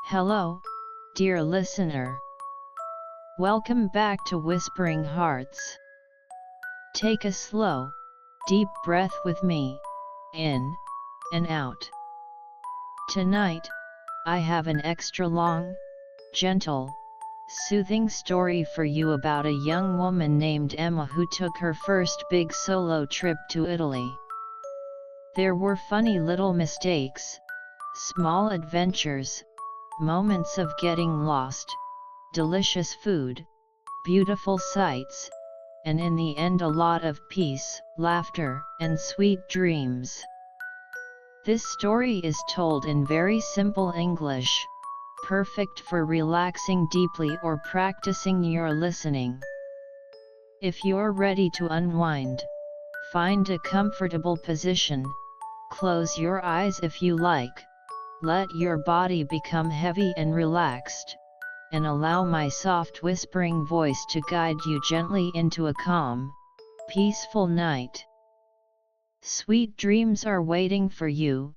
Hello, dear listener. Welcome back to Whispering Hearts. Take a slow, deep breath with me, in and out. Tonight, I have an extra long, gentle, soothing story for you about a young woman named Emma who took her first big solo trip to Italy. There were funny little mistakes, small adventures, moments of getting lost, delicious food, beautiful sights, and in the end a lot of peace, laughter, and sweet dreams. This story is told in very simple English, perfect for relaxing deeply or practicing your listening. If you're ready to unwind, find a comfortable position, close your eyes if you like, let your body become heavy and relaxed, and allow my soft whispering voice to guide you gently into a calm, peaceful night. Sweet dreams are waiting for you,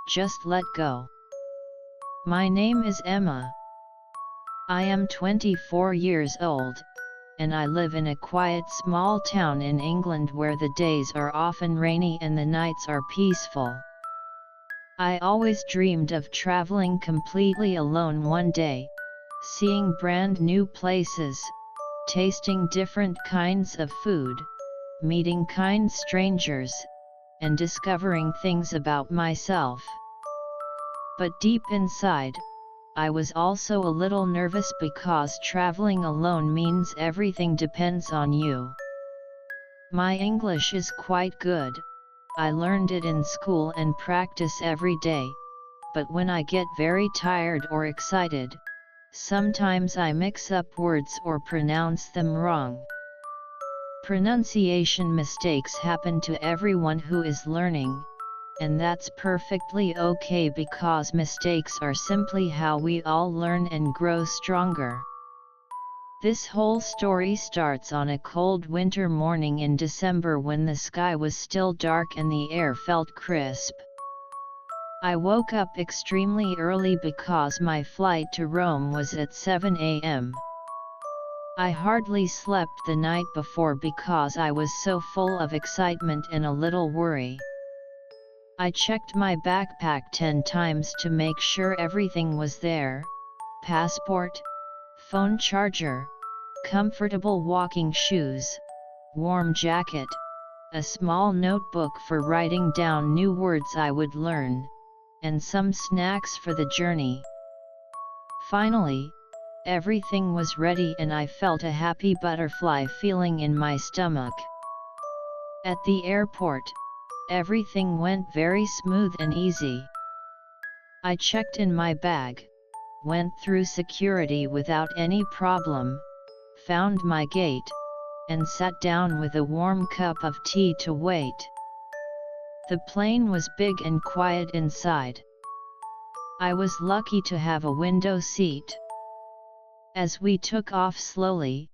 just let go. My name is Emma. I am 24 years old, and I live in a quiet small town in England where the days are often rainy and the nights are peaceful. I always dreamed of traveling completely alone one day, seeing brand new places, tasting different kinds of food, meeting kind strangers, and discovering things about myself. But deep inside, I was also a little nervous because traveling alone means everything depends on you. My English is quite good. I learned it in school and practice every day, but when I get very tired or excited, sometimes I mix up words or pronounce them wrong. Pronunciation mistakes happen to everyone who is learning, and that's perfectly okay because mistakes are simply how we all learn and grow stronger. This whole story starts on a cold winter morning in December when the sky was still dark and the air felt crisp. I woke up extremely early because my flight to Rome was at 7 a.m. I hardly slept the night before because I was so full of excitement and a little worry. I checked my backpack 10 times to make sure everything was there: passport, phone charger, comfortable walking shoes, warm jacket, a small notebook for writing down new words I would learn, and some snacks for the journey. Finally, everything was ready and I felt a happy butterfly feeling in my stomach. At the airport, everything went very smooth and easy. I checked in my bag, went through security without any problem, found my gate, and sat down with a warm cup of tea to wait. The plane was big and quiet inside. I was lucky to have a window seat. As we took off slowly,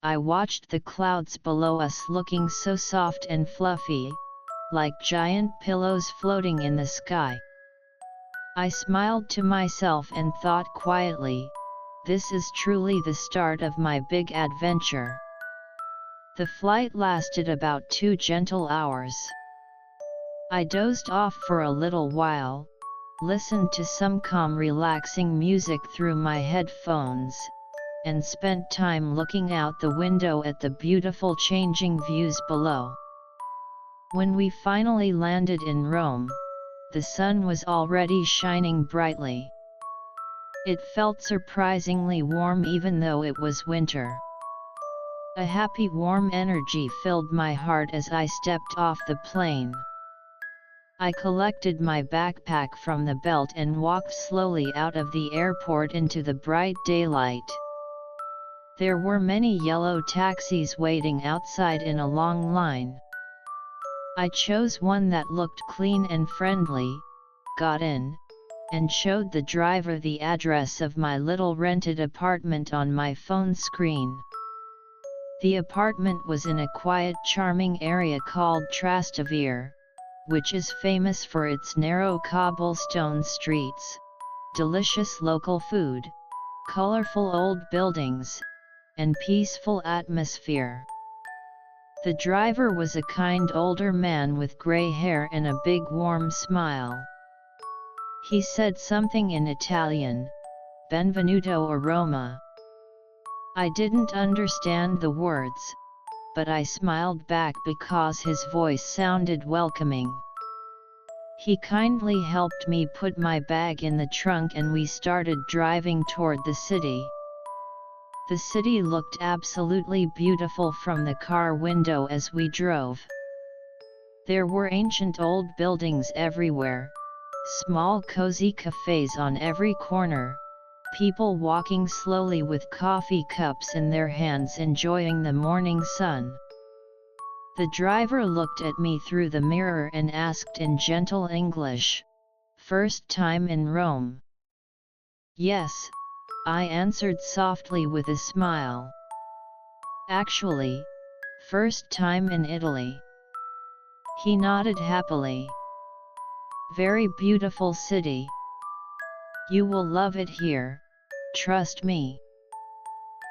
I watched the clouds below us looking so soft and fluffy, like giant pillows floating in the sky. I smiled to myself and thought quietly, this is truly the start of my big adventure. The flight lasted about 2 gentle hours. I dozed off for a little while, listened to some calm relaxing music through my headphones, and spent time looking out the window at the beautiful changing views below. When we finally landed in Rome, the sun was already shining brightly. It felt surprisingly warm even though it was winter. A happy warm energy filled my heart as I stepped off the plane. I collected my backpack from the belt and walked slowly out of the airport into the bright daylight. There were many yellow taxis waiting outside in a long line. I chose one that looked clean and friendly, got in, and showed the driver the address of my little rented apartment on my phone screen. The apartment was in a quiet, charming area called Trastevere, which is famous for its narrow cobblestone streets, delicious local food, colorful old buildings, and peaceful atmosphere. The driver was a kind older man with gray hair and a big warm smile. He said something in Italian, "Benvenuto a Roma." I didn't understand the words, but I smiled back because his voice sounded welcoming. He kindly helped me put my bag in the trunk and we started driving toward the city. The city looked absolutely beautiful from the car window as we drove. There were ancient old buildings everywhere, small cozy cafes on every corner, people walking slowly with coffee cups in their hands enjoying the morning sun. The driver looked at me through the mirror and asked in gentle English, "First time in Rome?" "Yes," I answered softly with a smile. "Actually, first time in Italy." He nodded happily. "Very beautiful city. You will love it here, trust me."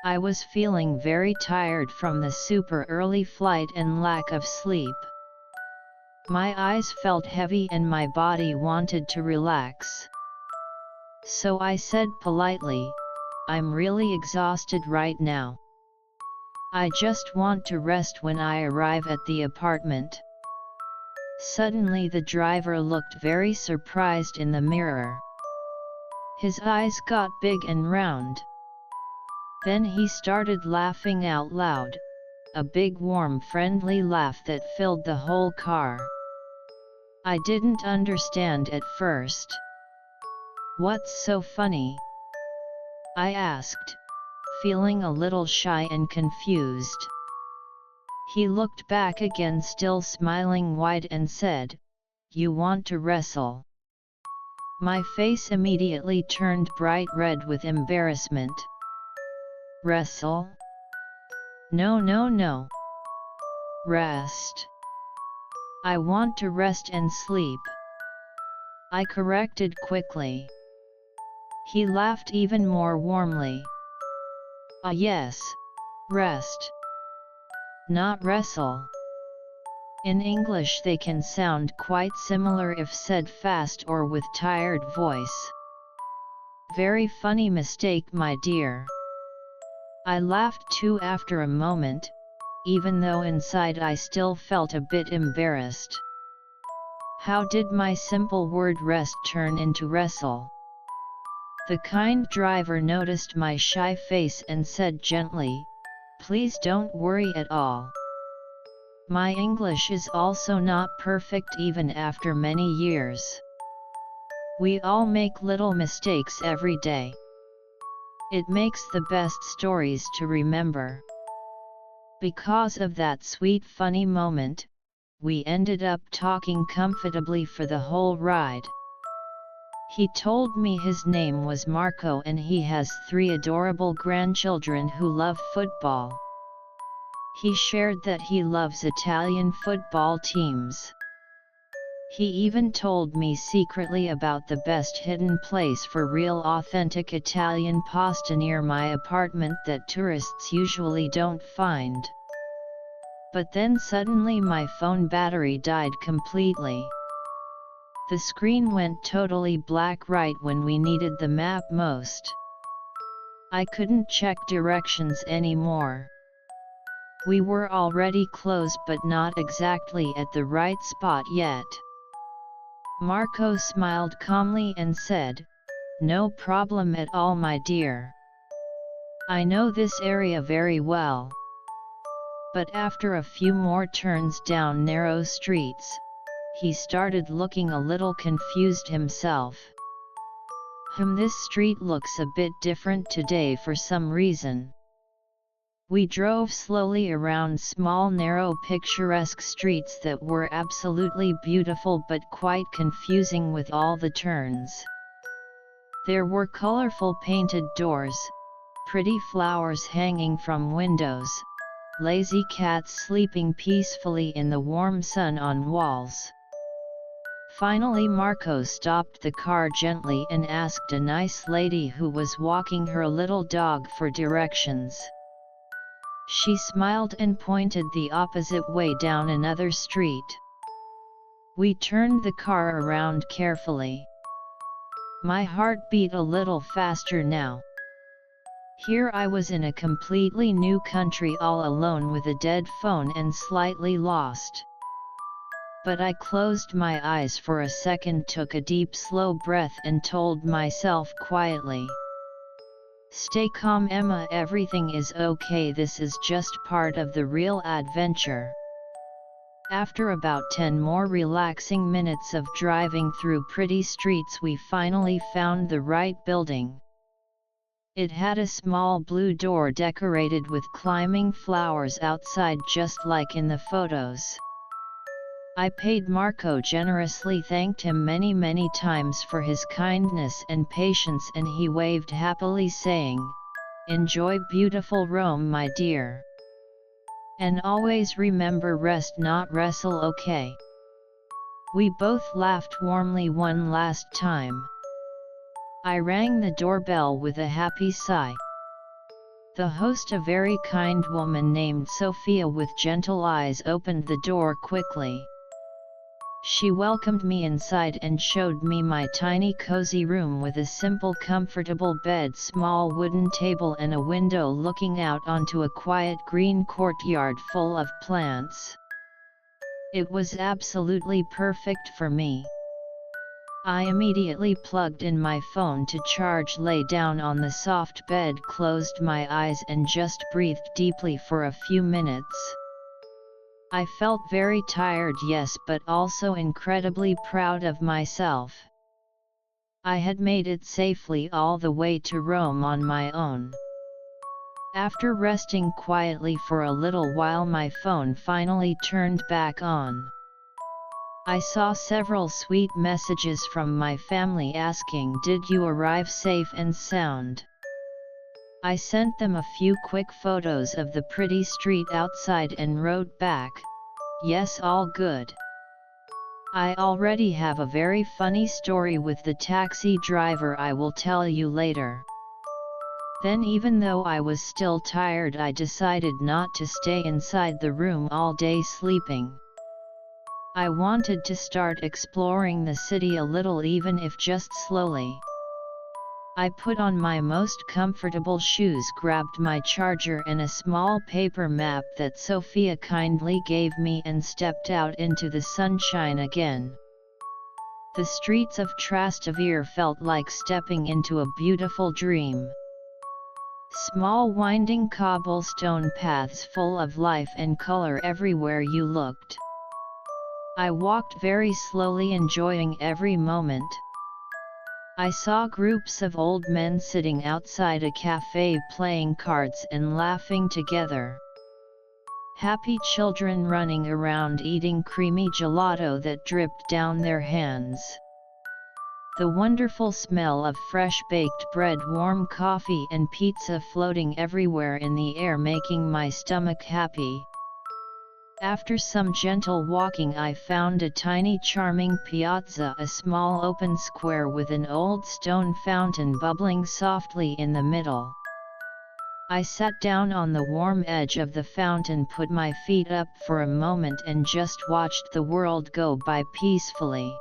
I was feeling very tired from the super early flight and lack of sleep. My eyes felt heavy and my body wanted to relax. So I said politely, "I'm really exhausted right now. I just want to rest when I arrive at the apartment." Suddenly the driver looked very surprised in the mirror. His eyes got big and round. Then he started laughing out loud, a big warm friendly laugh that filled the whole car. I didn't understand at first. "What's so funny?" I asked, feeling a little shy and confused. He looked back again, still smiling wide, and said, "You want to wrestle?" My face immediately turned bright red with embarrassment. "Wrestle? No, no, no. Rest. I want to rest and sleep," I corrected quickly. He laughed even more warmly. "Ah yes, rest. Not wrestle." In English they can sound quite similar if said fast or with tired voice. Very funny mistake, my dear. I laughed too after a moment, even though inside I still felt a bit embarrassed. How did my simple word rest turn into wrestle? The kind driver noticed my shy face and said gently, "Please don't worry at all. My English is also not perfect even after many years. We all make little mistakes every day. It makes the best stories to remember." Because of that sweet funny moment, we ended up talking comfortably for the whole ride. He told me his name was Marco and he has 3 adorable grandchildren who love football. He shared that he loves Italian football teams. He even told me secretly about the best hidden place for real authentic Italian pasta near my apartment that tourists usually don't find. But then suddenly my phone battery died completely. The screen went totally black right when we needed the map most. I couldn't check directions anymore. We were already close but not exactly at the right spot yet. Marco smiled calmly and said, "No problem at all, my dear. I know this area very well." But after a few more turns down narrow streets, he started looking a little confused himself. This street looks a bit different today for some reason." We drove slowly around small narrow picturesque streets that were absolutely beautiful but quite confusing with all the turns. There were colorful painted doors, pretty flowers hanging from windows, lazy cats sleeping peacefully in the warm sun on walls. Finally Marco stopped the car gently and asked a nice lady who was walking her little dog for directions. She smiled and pointed the opposite way down another street. We turned the car around carefully. My heart beat a little faster now. Here I was in a completely new country all alone with a dead phone and slightly lost. But I closed my eyes for a second, took a deep slow breath and told myself quietly, "Stay calm Emma, everything is okay, this is just part of the real adventure." After about 10 more relaxing minutes of driving through pretty streets, we finally found the right building. It had a small blue door decorated with climbing flowers outside just like in the photos. I paid Marco generously, thanked him many times for his kindness and patience, and he waved happily saying, "Enjoy beautiful Rome my dear. And always remember, rest not wrestle, okay?" We both laughed warmly one last time. I rang the doorbell with a happy sigh. The host, a very kind woman named Sophia with gentle eyes, opened the door quickly. She welcomed me inside and showed me my tiny cozy room with a simple comfortable bed, small wooden table and a window looking out onto a quiet green courtyard full of plants. It was absolutely perfect for me. I immediately plugged in my phone to charge, lay down on the soft bed, closed my eyes and just breathed deeply for a few minutes. I felt very tired, yes, but also incredibly proud of myself. I had made it safely all the way to Rome on my own. After resting quietly for a little while, my phone finally turned back on. I saw several sweet messages from my family asking, "Did you arrive safe and sound?" I sent them a few quick photos of the pretty street outside and wrote back, "Yes, all good." I already have a very funny story with the taxi driver I will tell you later. Then, even though I was still tired, I decided not to stay inside the room all day sleeping. I wanted to start exploring the city a little, even if just slowly. I put on my most comfortable shoes, grabbed my charger and a small paper map that Sophia kindly gave me, and stepped out into the sunshine again. The streets of Trastevere felt like stepping into a beautiful dream. Small winding cobblestone paths full of life and color everywhere you looked. I walked very slowly, enjoying every moment. I saw groups of old men sitting outside a cafe playing cards and laughing together. Happy children running around eating creamy gelato that dripped down their hands. The wonderful smell of fresh baked bread, warm coffee and pizza floating everywhere in the air, making my stomach happy. After some gentle walking, I found a tiny charming piazza, a small open square with an old stone fountain bubbling softly in the middle. I sat down on the warm edge of the fountain, put my feet up for a moment and just watched the world go by peacefully.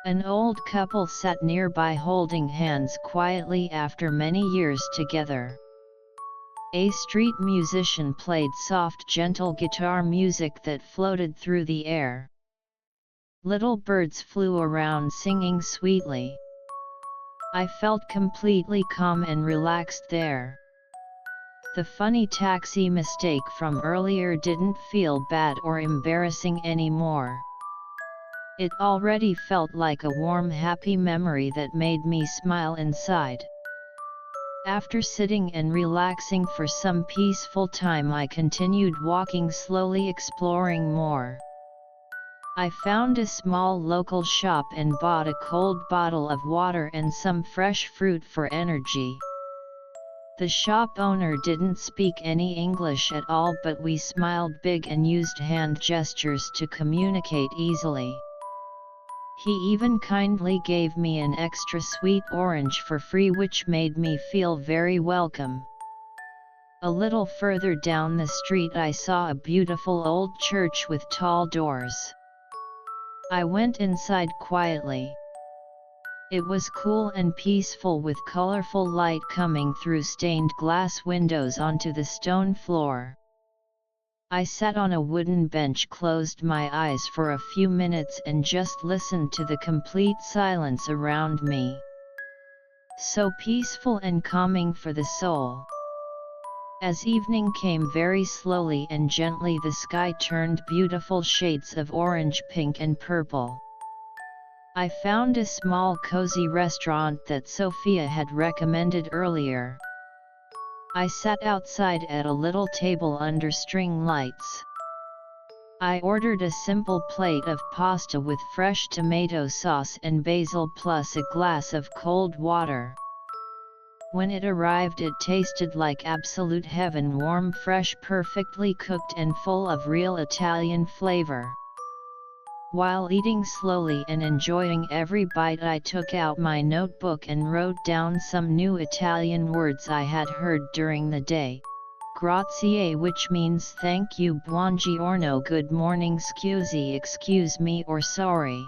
An old couple sat nearby holding hands quietly after many years together. A street musician played soft, gentle guitar music that floated through the air. Little birds flew around singing sweetly. I felt completely calm and relaxed there. The funny taxi mistake from earlier didn't feel bad or embarrassing anymore. It already felt like a warm, happy memory that made me smile inside. After sitting and relaxing for some peaceful time, I continued walking slowly, exploring more. I found a small local shop and bought a cold bottle of water and some fresh fruit for energy. The shop owner didn't speak any English at all, but we smiled big and used hand gestures to communicate easily. He even kindly gave me an extra sweet orange for free, which made me feel very welcome. A little further down the street I saw a beautiful old church with tall doors. I went inside quietly. It was cool and peaceful, with colorful light coming through stained glass windows onto the stone floor. I sat on a wooden bench, closed my eyes for a few minutes and just listened to the complete silence around me. So peaceful and calming for the soul. As evening came very slowly and gently, the sky turned beautiful shades of orange, pink and purple. I found a small cozy restaurant that Sophia had recommended earlier. I sat outside at a little table under string lights. I ordered a simple plate of pasta with fresh tomato sauce and basil, plus a glass of cold water. When it arrived, it tasted like absolute heaven, warm, fresh, perfectly cooked and full of real Italian flavor. While eating slowly and enjoying every bite, I took out my notebook and wrote down some new Italian words I had heard during the day. Grazie, which means thank you, buongiorno, good morning, scusi, excuse me, or sorry.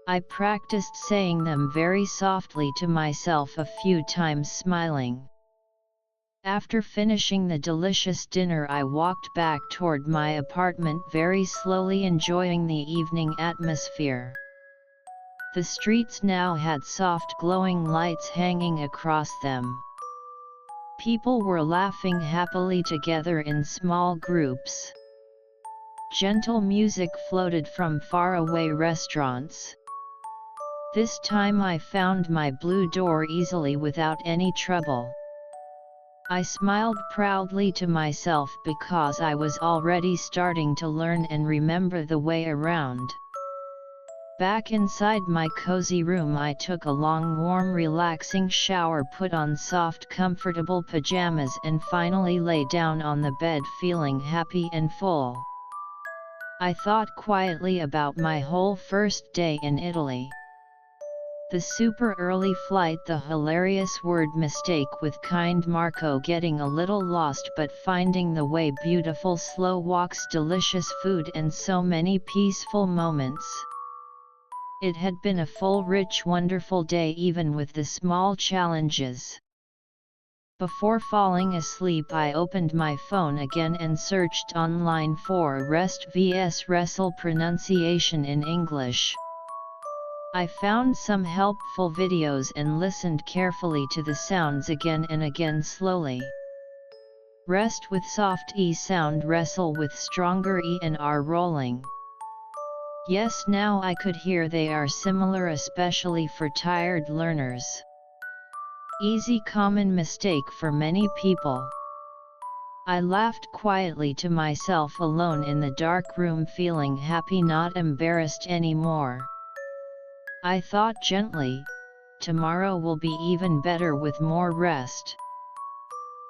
I practiced saying them very softly to myself a few times, smiling. After finishing the delicious dinner, I walked back toward my apartment very slowly, enjoying the evening atmosphere. The streets now had soft glowing lights hanging across them. People were laughing happily together in small groups. Gentle music floated from faraway restaurants. This time I found my blue door easily without any trouble. I smiled proudly to myself because I was already starting to learn and remember the way around. Back inside my cozy room, I took a long, warm, relaxing shower, put on soft, comfortable pajamas and finally lay down on the bed feeling happy and full. I thought quietly about my whole first day in Italy. The super early flight, the hilarious word mistake with kind Marco, getting a little lost but finding the way, beautiful slow walks, delicious food and so many peaceful moments. It had been a full, rich, wonderful day, even with the small challenges. Before falling asleep, I opened my phone again and searched online for rest vs wrestle pronunciation in English. I found some helpful videos and listened carefully to the sounds again and again slowly. Rest with soft E sound, wrestle with stronger E and R rolling. Yes, now I could hear they are similar, especially for tired learners. Easy common mistake for many people. I laughed quietly to myself alone in the dark room, feeling happy, not embarrassed anymore. I thought gently, tomorrow will be even better with more rest.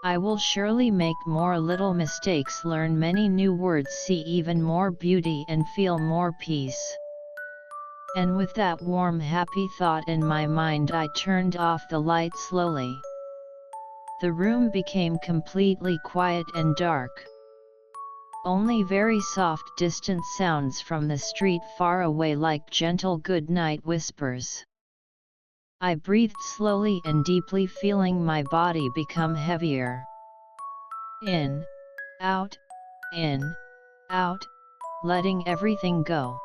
I will surely make more little mistakes, learn many new words, see even more beauty and feel more peace. And with that warm, happy thought in my mind, I turned off the light slowly. The room became completely quiet and dark. Only very soft, distant sounds from the street far away, like gentle good night whispers. I breathed slowly and deeply, feeling my body become heavier. In, out, letting everything go.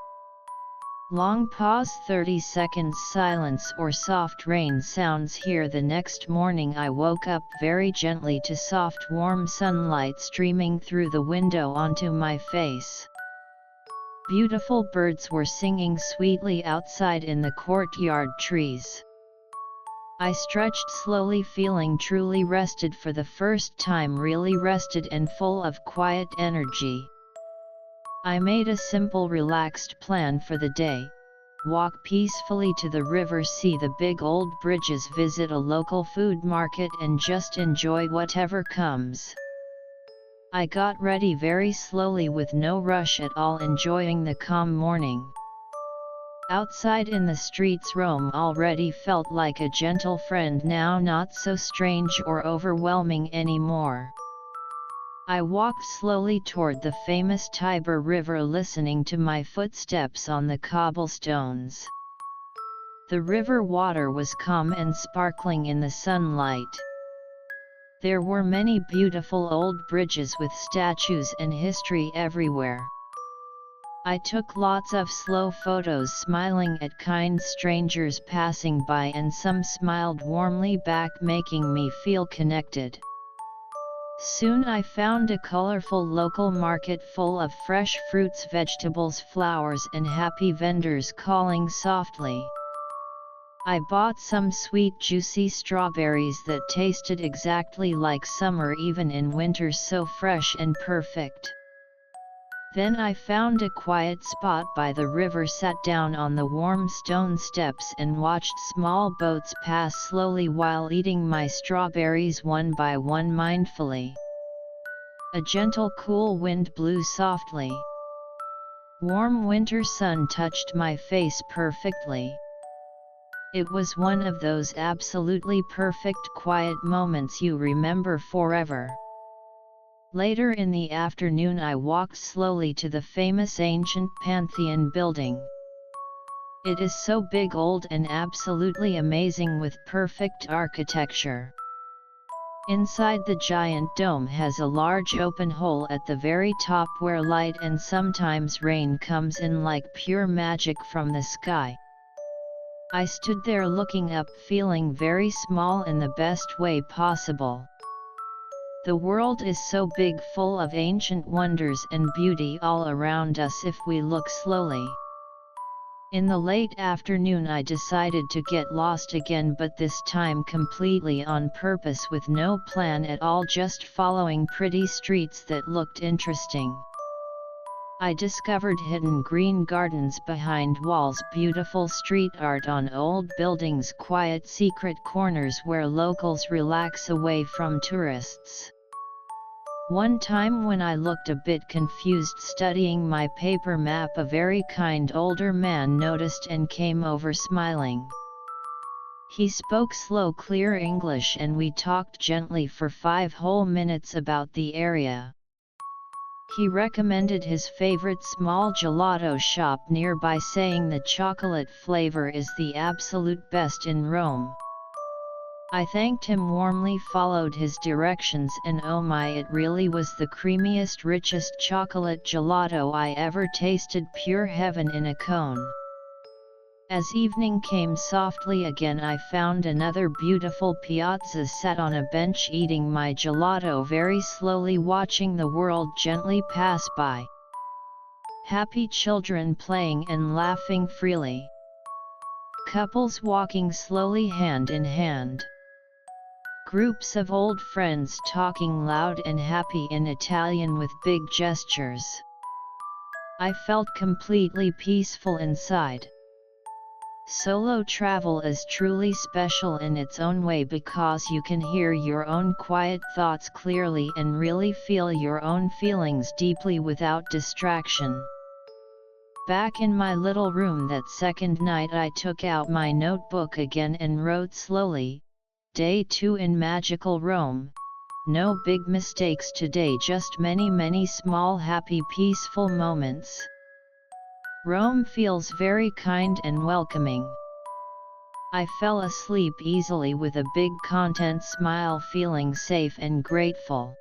Long pause, 30 seconds silence or soft rain sounds here. The next morning I woke up very gently to soft warm sunlight streaming through the window onto my face. Beautiful birds were singing sweetly outside in the courtyard trees. I stretched slowly, feeling truly rested for the first time, really rested and full of quiet energy. I made a simple, relaxed plan for the day: walk peacefully to the river, see the big old bridges, visit a local food market and just enjoy whatever comes. I got ready very slowly with no rush at all, enjoying the calm morning. Outside in the streets, Rome already felt like a gentle friend, now not so strange or overwhelming anymore. I walked slowly toward the famous Tiber River, listening to my footsteps on the cobblestones. The river water was calm and sparkling in the sunlight. There were many beautiful old bridges with statues and history everywhere. I took lots of slow photos, smiling at kind strangers passing by, and some smiled warmly back, making me feel connected. Soon I found a colorful local market full of fresh fruits, vegetables, flowers, and happy vendors calling softly. I bought some sweet juicy strawberries that tasted exactly like summer, even in winter, so fresh and perfect. Then I found a quiet spot by the river, sat down on the warm stone steps and watched small boats pass slowly while eating my strawberries one by one mindfully. A gentle cool wind blew softly. Warm winter sun touched my face perfectly. It was one of those absolutely perfect quiet moments you remember forever. Later in the afternoon I walked slowly to the famous ancient Pantheon building. It is so big, old, and absolutely amazing, with perfect architecture. Inside, the giant dome has a large open hole at the very top where light and sometimes rain comes in like pure magic from the sky. I stood there looking up, feeling very small in the best way possible. The world is so big, full of ancient wonders and beauty all around us if we look slowly. In the late afternoon I decided to get lost again, but this time completely on purpose, with no plan at all, just following pretty streets that looked interesting. I discovered hidden green gardens behind walls, beautiful street art on old buildings, quiet secret corners where locals relax away from tourists. One time when I looked a bit confused studying my paper map, a very kind older man noticed and came over smiling. He spoke slow, clear English, and we talked gently for 5 whole minutes about the area. He recommended his favorite small gelato shop nearby, saying the chocolate flavor is the absolute best in Rome. I thanked him warmly, followed his directions, and oh my, it really was the creamiest, richest chocolate gelato I ever tasted, pure heaven in a cone. As evening came softly again, I found another beautiful piazza, sat on a bench eating my gelato very slowly, watching the world gently pass by. Happy children playing and laughing freely. Couples walking slowly hand in hand. Groups of old friends talking loud and happy in Italian with big gestures. I felt completely peaceful inside. Solo travel is truly special in its own way, because you can hear your own quiet thoughts clearly and really feel your own feelings deeply without distraction. Back in my little room that second night, I took out my notebook again and wrote slowly, Day 2 in magical Rome. No big mistakes today, just many small happy peaceful moments. Rome feels very kind and welcoming. I fell asleep easily with a big content smile, feeling safe and grateful.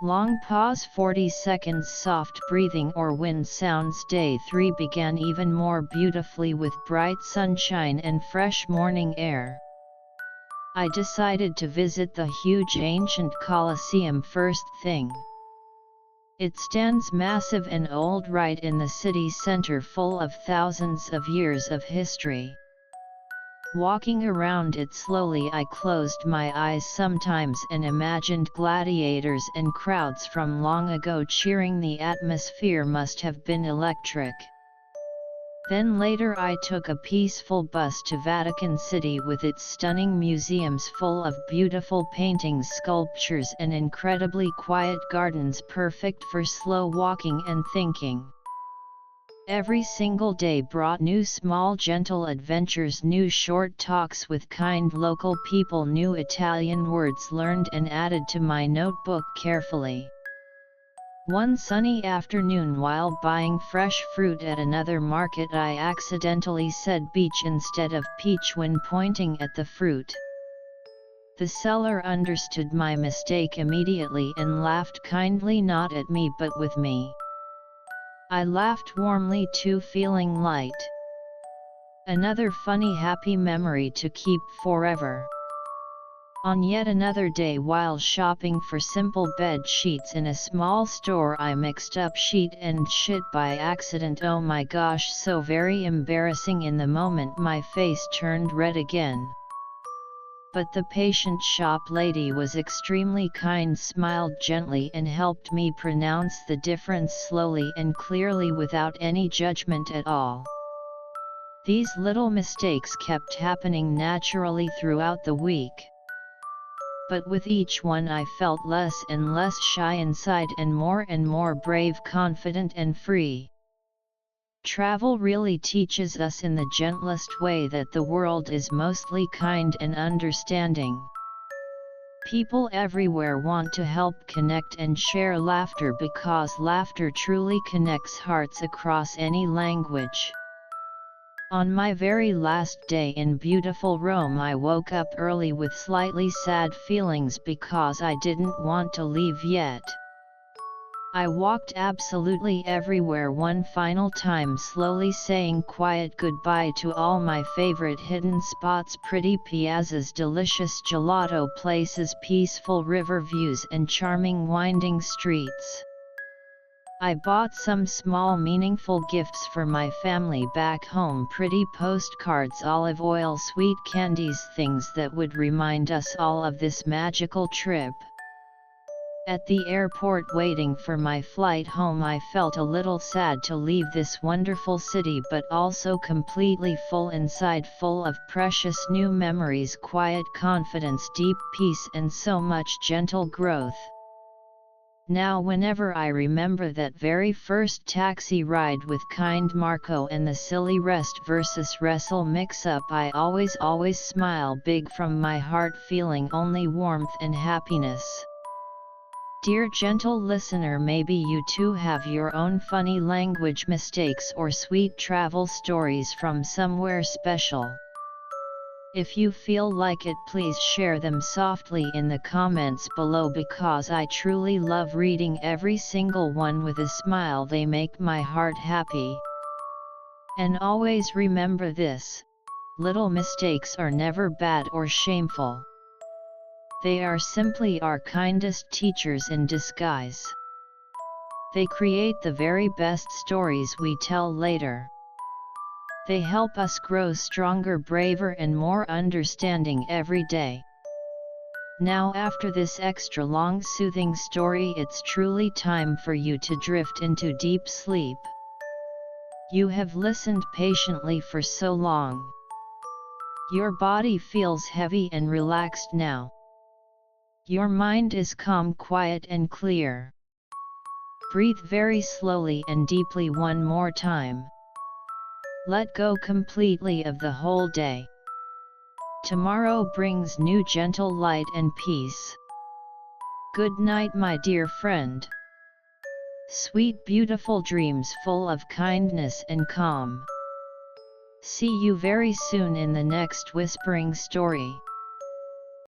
Long pause, 40 seconds, soft breathing or wind sounds. Day 3 began even more beautifully with bright sunshine and fresh morning air. I decided to visit the huge ancient Colosseum first thing. It stands massive and old right in the city center, full of thousands of years of history. Walking around it slowly, I closed my eyes sometimes and imagined gladiators and crowds from long ago cheering. The atmosphere must have been electric. Then later I took a peaceful bus to Vatican City with its stunning museums full of beautiful paintings, sculptures, and incredibly quiet gardens, perfect for slow walking and thinking. Every single day brought new small gentle adventures, new short talks with kind local people, new Italian words learned and added to my notebook carefully. One sunny afternoon while buying fresh fruit at another market, I accidentally said beach instead of peach when pointing at the fruit. The seller understood my mistake immediately and laughed kindly, not at me but with me. I laughed warmly too, feeling light. Another funny happy memory to keep forever. On yet another day while shopping for simple bed sheets in a small store, I mixed up sheet and shit by accident. Oh my gosh, so very embarrassing. In the moment my face turned red again. But the patient shop lady was extremely kind, smiled gently and helped me pronounce the difference slowly and clearly without any judgment at all. These little mistakes kept happening naturally throughout the week. But with each one I felt less and less shy inside and more brave, confident and free. Travel really teaches us in the gentlest way that the world is mostly kind and understanding. People everywhere want to help, connect and share laughter because laughter truly connects hearts across any language. On my very last day in beautiful Rome, I woke up early with slightly sad feelings because I didn't want to leave yet. I walked absolutely everywhere one final time, slowly saying quiet goodbye to all my favorite hidden spots, pretty piazzas, delicious gelato places, peaceful river views and charming winding streets. I bought some small meaningful gifts for my family back home, pretty postcards, olive oil, sweet candies, things that would remind us all of this magical trip. At the airport waiting for my flight home, I felt a little sad to leave this wonderful city, but also completely full inside, full of precious new memories, quiet confidence, deep peace and so much gentle growth. Now whenever I remember that very first taxi ride with kind Marco and the silly rest versus wrestle mix-up, I always smile big from my heart, feeling only warmth and happiness. Dear gentle listener, maybe you too have your own funny language mistakes or sweet travel stories from somewhere special. If you feel like it, please share them softly in the comments below, because I truly love reading every single one with a smile. They make my heart happy. And always remember this: little mistakes are never bad or shameful. They are simply our kindest teachers in disguise. They create the very best stories we tell later. They help us grow stronger, braver and more understanding every day. Now after this extra long soothing story, it's truly time for you to drift into deep sleep. You have listened patiently for so long. Your body feels heavy and relaxed now. Your mind is calm, quiet and clear. Breathe very slowly and deeply one more time. Let go completely of the whole day. Tomorrow brings new gentle light and peace. Good night, my dear friend. Sweet beautiful dreams full of kindness and calm. See you very soon in the next whispering story.